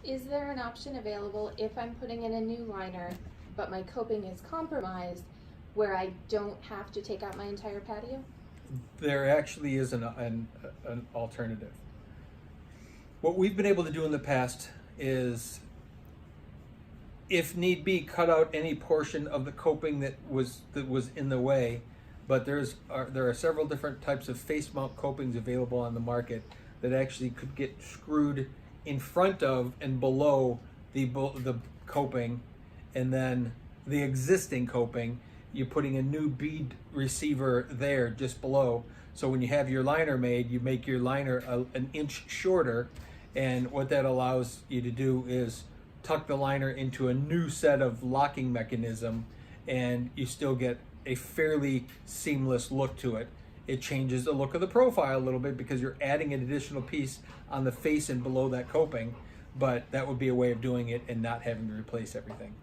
Is there an option available if I'm putting in a new liner, but my coping is compromised, where I don't have to take out my entire patio? There actually is an alternative. What we've been able to do in the past is, if need be, cut out any portion of the coping that was in the way. But there are several different types of face mount copings available on the market that actually could get screwed in front of and below the coping, and then the existing coping, you're putting a new bead receiver there just below. So when you have your liner made, you make your liner an inch shorter, and what that allows you to do is tuck the liner into a new set of locking mechanism, and you still get a fairly seamless look to it. It changes the look of the profile a little bit because you're adding an additional piece on the face and below that coping, but that would be a way of doing it and not having to replace everything.